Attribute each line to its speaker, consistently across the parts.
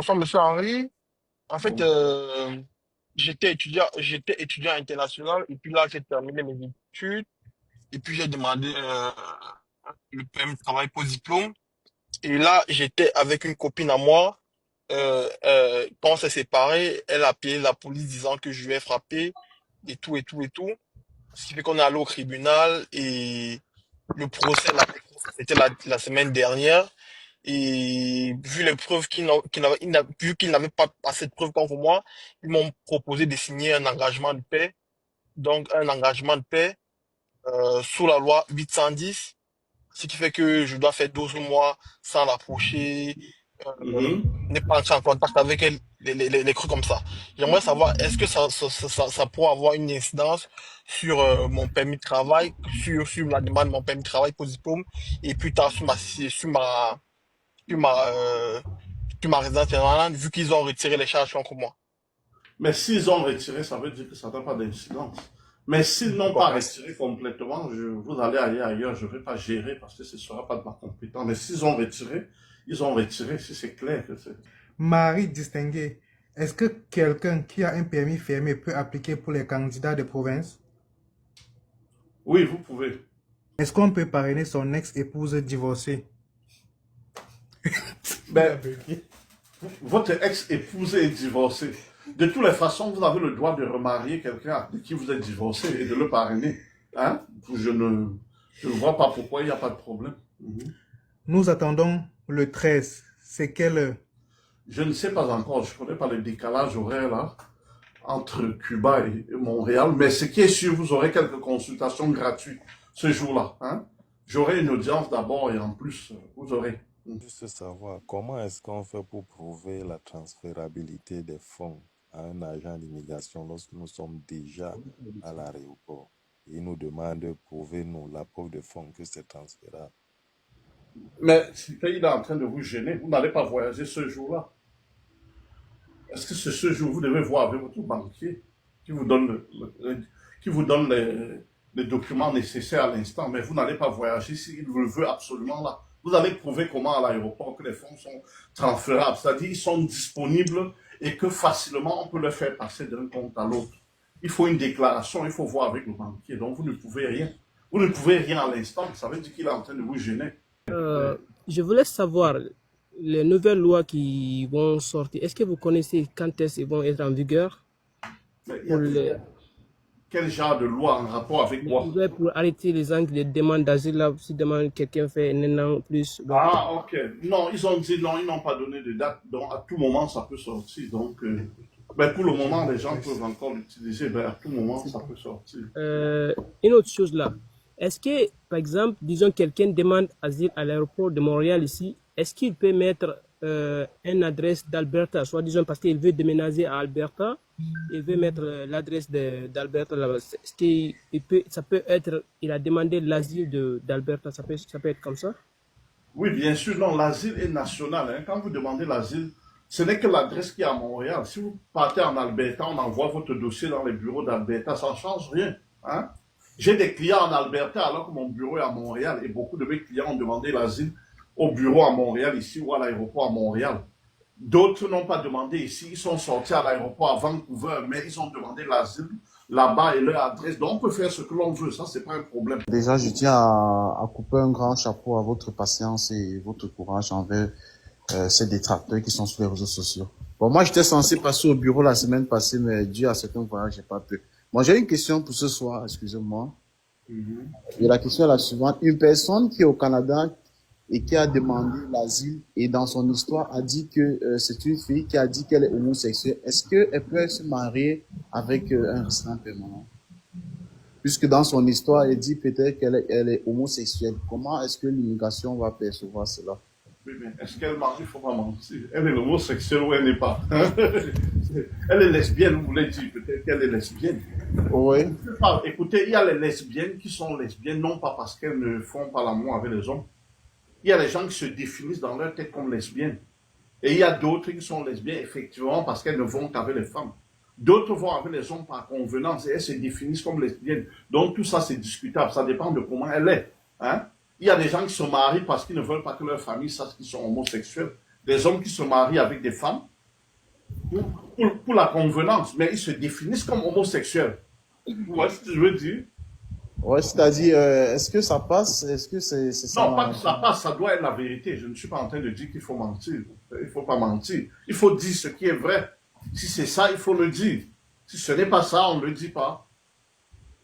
Speaker 1: bonsoir, monsieur Henri. En fait,
Speaker 2: Bon.
Speaker 1: j'étais étudiant international et puis là, j'ai terminé mes études et puis j'ai demandé le permis de travail post-diplôme. Et là, j'étais avec une copine à moi. Quand on s'est séparés, elle a appelé la police disant que je lui ai frappé et tout et tout et tout. Ce qui fait qu'on est allé au tribunal et le procès, c'était la semaine dernière. Et vu les preuves vu qu'ils n'avaient pas assez de preuves contre moi, ils m'ont proposé de signer un engagement de paix. Donc, un engagement de paix sous la loi 810, ce qui fait que je dois faire 12 mois sans l'approcher,
Speaker 2: Mhm.
Speaker 1: n'est pas entrer en contact avec elle, les trucs comme ça. J'aimerais savoir, est-ce que ça pourrait avoir une incidence sur mon permis de travail, sur la demande de mon permis de travail pour diplôme, et plus tard sur ma, euh, sur ma résidence permanente, vu qu'ils ont retiré les charges contre moi.
Speaker 2: Mais s'ils ont retiré, ça veut dire que ça n'a pas d'incidence. Mais s'ils n'ont
Speaker 1: D'accord,
Speaker 2: pas
Speaker 1: merci.
Speaker 2: retiré complètement, vous allez aller ailleurs, je ne vais pas gérer parce que ce ne sera pas de ma compétence. Mais s'ils ont retiré, ils ont retiré, si c'est clair que c'est.
Speaker 3: Marie distinguée, est-ce que quelqu'un qui a un permis fermé peut appliquer pour les candidats de province?
Speaker 2: Oui, vous pouvez.
Speaker 3: Est-ce qu'on peut parrainer son ex-épouse divorcée? Il a
Speaker 2: Mais
Speaker 3: bugué.
Speaker 2: votre ex-épouse est divorcée. De toutes les façons, vous avez le droit de remarier quelqu'un de qui vous êtes divorcé et de le parrainer. Hein? Je ne vois pas pourquoi il n'y a pas de problème. Mhm.
Speaker 3: Nous attendons le 13. C'est quelle heure?
Speaker 2: Je ne sais pas encore, je ne connais pas le décalage horaire là entre Cuba et Montréal, mais ce qui est sûr, vous aurez quelques consultations gratuites ce jour-là. Hein? J'aurai une audience d'abord et en plus, vous aurez.
Speaker 4: Juste savoir comment est-ce qu'on fait pour prouver la transférabilité des fonds à un agent d'immigration lorsque nous sommes déjà à l'aéroport. Il nous demande de prouver, nous, la preuve de fonds que c'est transférable.
Speaker 2: Mais si il est en train de vous gêner, vous n'allez pas voyager ce jour-là. Est-ce que c'est ce jour, vous devez voir avec votre banquier qui vous donne, qui vous donne les documents nécessaires à l'instant, mais vous n'allez pas voyager s'il le veut absolument là. Vous allez prouver comment à l'aéroport que les fonds sont transférables, c'est-à-dire qu'ils sont disponibles et que facilement on peut le faire passer d'un compte à l'autre. Il faut une déclaration, il faut voir avec le banquier, donc vous ne pouvez rien. Vous ne pouvez rien à l'instant, ça veut dire qu'il est en train de vous gêner.
Speaker 5: Euh, je voulais savoir les nouvelles lois qui vont sortir. Est-ce que vous connaissez quand est-ce qu'elles vont être en vigueur
Speaker 2: Mais il y
Speaker 5: pour,
Speaker 2: a
Speaker 5: les,
Speaker 2: quel genre de loi en rapport avec
Speaker 5: les
Speaker 2: quoi?
Speaker 5: nouvelles pour arrêter les gens qui les demandent d'asile là, si demande quelqu'un fait un an ou plus. Donc,
Speaker 2: Ah, ok. Non, ils ont dit non, ils n'ont pas donné de date. Donc, à tout moment, ça peut sortir. Donc, ben, pour le moment, les gens peuvent encore l'utiliser. Ben, à tout moment, ça peut sortir.
Speaker 5: une autre chose là. Est-ce que, par exemple, disons quelqu'un demande asile à l'aéroport de Montréal ici, est-ce qu'il peut mettre une adresse d'Alberta, soit disons parce qu'il veut déménager à Alberta, il veut mettre l'adresse d'Alberta là-bas. Est-ce qu'il peut, ça peut être, il a demandé l'asile d'Alberta, ça peut être comme ça?
Speaker 2: Oui, bien sûr, non, l'asile est national. Hein. Quand vous demandez l'asile, ce n'est que l'adresse qui est à Montréal. Si vous partez en Alberta, on envoie votre dossier dans les bureaux d'Alberta, ça ne change rien. Hein. J'ai des clients en Alberta alors que mon bureau est à Montréal et beaucoup de mes clients ont demandé l'asile au bureau à Montréal ici ou à l'aéroport à Montréal. D'autres n'ont pas demandé ici, ils sont sortis à l'aéroport à Vancouver, mais ils ont demandé l'asile là-bas et leur adresse. Donc on peut faire ce que l'on veut, ça c'est pas un problème.
Speaker 6: Déjà, je tiens à couper un grand chapeau à votre patience et votre courage envers ces détracteurs qui sont sur les réseaux sociaux. Bon, moi, j'étais censé passer au bureau la semaine passée, mais dû à certains voyages, j'ai pas pu. Moi, j'ai une question pour ce soir, excusez-moi. Et la question est la suivante. Une personne qui est au Canada et qui a demandé l'asile et dans son histoire a dit que c'est une fille qui a dit qu'elle est homosexuelle. Est-ce qu'elle peut se marier avec un résident permanent? Puisque dans son histoire, elle dit peut-être elle est homosexuelle. Comment est-ce que l'immigration va percevoir cela?
Speaker 2: Oui, mais est-ce qu'elle ment? Il ne faut pas mentir. Elle est homosexuelle ou elle n'est pas. Elle est lesbienne, vous voulez dire peut-être qu'elle est lesbienne.
Speaker 6: Oui.
Speaker 2: Écoutez, il y a les lesbiennes qui sont lesbiennes, non pas parce qu'elles ne font pas l'amour avec les hommes. Il y a les gens qui se définissent dans leur tête comme lesbiennes. Et il y a d'autres qui sont lesbiennes, effectivement, parce qu'elles ne vont qu'avec les femmes. D'autres vont avec les hommes par convenance et elles se définissent comme lesbiennes. Donc tout ça, c'est discutable. Ça dépend de comment elle est. Hein? Il y a des gens qui se marient parce qu'ils ne veulent pas que leur famille sache qu'ils sont homosexuels. Des hommes qui se marient avec des femmes pour la convenance, mais ils se définissent comme homosexuels. Vous voyez ce que je veux dire?
Speaker 6: Ouais, c'est-à-dire, est-ce que ça passe? Est-ce que c'est ça?
Speaker 2: Non, pas que ça passe, ça doit être la vérité. Je ne suis pas en train de dire qu'il faut mentir. Il ne faut pas mentir. Il faut dire ce qui est vrai. Si c'est ça, il faut le dire. Si ce n'est pas ça, on ne le dit pas.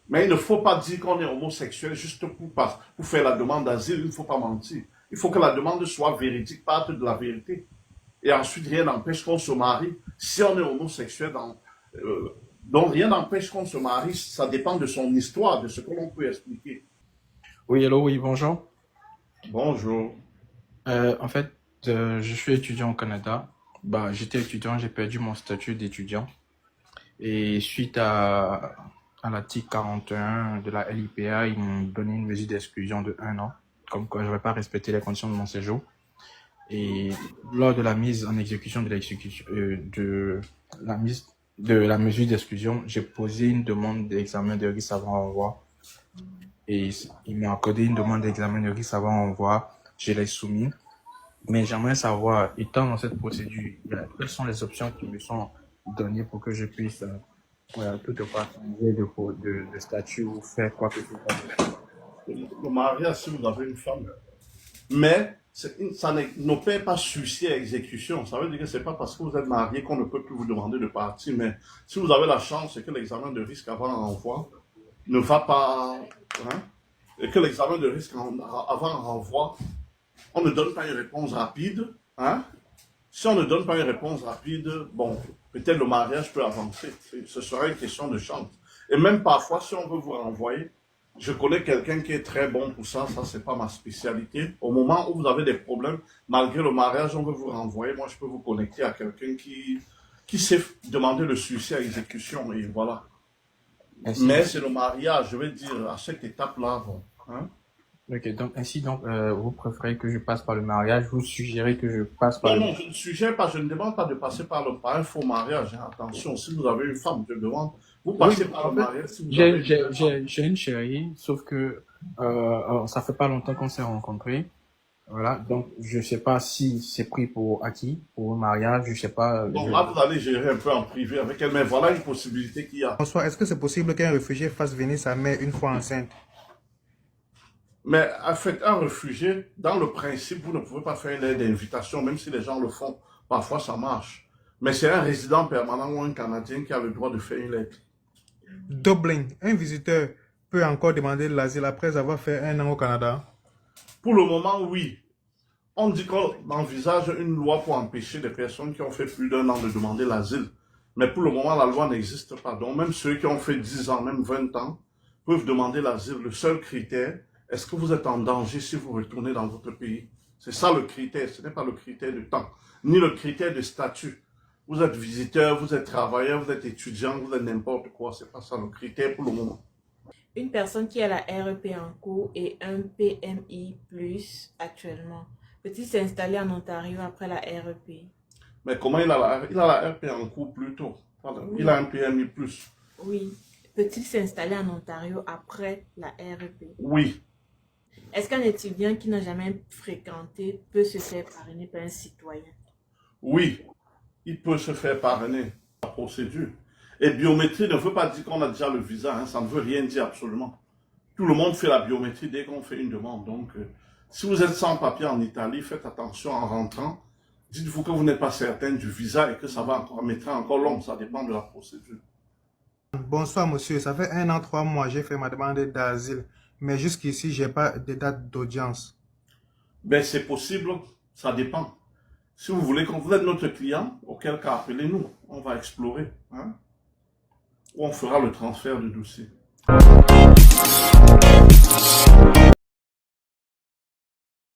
Speaker 2: Mais il ne faut pas dire qu'on est homosexuel juste pour faire la demande d'asile. Il ne faut pas mentir. Il faut que la demande soit véridique, parte de la vérité. Et ensuite, rien n'empêche qu'on se marie. Si on est homosexuel, donc rien n'empêche qu'on se marie. Ça dépend de son histoire, de ce que l'on peut expliquer.
Speaker 7: Oui, hello, oui, bonjour.
Speaker 2: Bonjour.
Speaker 7: En fait, je suis étudiant au Canada. Bah, j'étais étudiant, j'ai perdu mon statut d'étudiant. Et suite à l'article 41 de la LIPA, ils m'ont donné une mesure d'exclusion de 1 an, comme quoi je n'aurais pas respecté les conditions de mon séjour. Et lors de la mise en exécution de la mesure d'exclusion, j'ai posé une demande d'examen de risque avant renvoi. Et il m'a accordé une demande d'examen de risque avant renvoi. Je l'ai soumis. Mais j'aimerais savoir, étant dans cette procédure, quelles sont les options qui me sont données pour que je puisse toutefois changer de statut ou faire quoi que ce soit.
Speaker 2: Le mariage, si vous avez une femme, mais ça n'opère pas suicide à exécution. Ça veut dire que ce n'est pas parce que vous êtes marié qu'on ne peut plus vous demander de partir. Mais si vous avez la chance et que l'examen de risque avant renvoi ne va pas, hein, et que l'examen de risque avant renvoi, on ne donne pas une réponse rapide, hein. Si on ne donne pas une réponse rapide, bon, peut-être le mariage peut avancer. Ce sera une question de chance. Et même parfois, si on veut vous renvoyer, je connais quelqu'un qui est très bon pour ça, c'est pas ma spécialité. Au moment où vous avez des problèmes, malgré le mariage, on veut vous renvoyer, moi je peux vous connecter à quelqu'un qui sait demander le suicide à exécution, et voilà.
Speaker 7: Ainsi,
Speaker 2: Mais c'est le mariage, je vais dire, à cette étape-là, bon, hein.
Speaker 7: ok, donc ainsi, vous préférez que je passe par le mariage, vous suggérez que je passe par
Speaker 2: Non, je ne suggère pas, je ne demande pas de passer par un faux mariage, hein. Attention, si vous avez une femme, je demande, vous passez par le mariage si vous avez une femme.
Speaker 7: J'ai une chérie, sauf que ça fait pas longtemps qu'on s'est rencontrés. Voilà, donc je sais pas si c'est pris pour acquis, pour un mariage, je sais pas.
Speaker 2: Bon, là, vous allez gérer un peu en privé avec elle, mais voilà une possibilité qu'il y a.
Speaker 3: Bonsoir, est-ce que c'est possible qu'un réfugié fasse venir sa mère une fois enceinte?
Speaker 2: Mais en fait, un réfugié, dans le principe, vous ne pouvez pas faire une lettre d'invitation, même si les gens le font. Parfois, ça marche. Mais c'est un résident permanent ou un Canadien qui a le droit de faire une lettre.
Speaker 3: Dublin, un visiteur peut encore demander l'asile après avoir fait 1 an au Canada?
Speaker 2: Pour le moment, oui. On dit qu'on envisage une loi pour empêcher les personnes qui ont fait plus d'1 an de demander l'asile. Mais pour le moment, la loi n'existe pas. Donc, même ceux qui ont fait 10 ans, même 20 ans, peuvent demander l'asile. Le seul critère, est-ce que vous êtes en danger si vous retournez dans votre pays? C'est ça le critère, ce n'est pas le critère de temps, ni le critère de statut. Vous êtes visiteur, vous êtes travailleur, vous êtes étudiant, vous êtes n'importe quoi. C'est pas ça le critère pour le moment.
Speaker 8: Une personne qui a la REP en cours et un PMI+, actuellement, peut-il s'installer en Ontario après la REP?
Speaker 2: Mais comment il a la RP en cours plus tôt?
Speaker 8: Oui.
Speaker 2: Il a un PMI+.
Speaker 8: Oui. Peut-il s'installer en Ontario après la REP?
Speaker 2: Oui.
Speaker 8: Est-ce qu'un étudiant qui n'a jamais fréquenté peut se faire parrainer par un citoyen?
Speaker 2: Oui. Il peut se faire parrainer. La procédure. Et biométrie ne veut pas dire qu'on a déjà le visa, hein, ça ne veut rien dire absolument. Tout le monde fait la biométrie dès qu'on fait une demande. Donc, si vous êtes sans papier en Italie, faites attention en rentrant. Dites-vous que vous n'êtes pas certain du visa et que ça va mettra encore long. Ça dépend de la procédure.
Speaker 3: Bonsoir monsieur, ça fait 1 an, 3 mois, j'ai fait ma demande d'asile, mais jusqu'ici, j'ai pas de date d'audience.
Speaker 2: Ben, c'est possible, ça dépend. Si vous voulez qu'on vous êtes notre client, auquel cas appelez-nous, on va explorer, hein, ou on fera le transfert du dossier.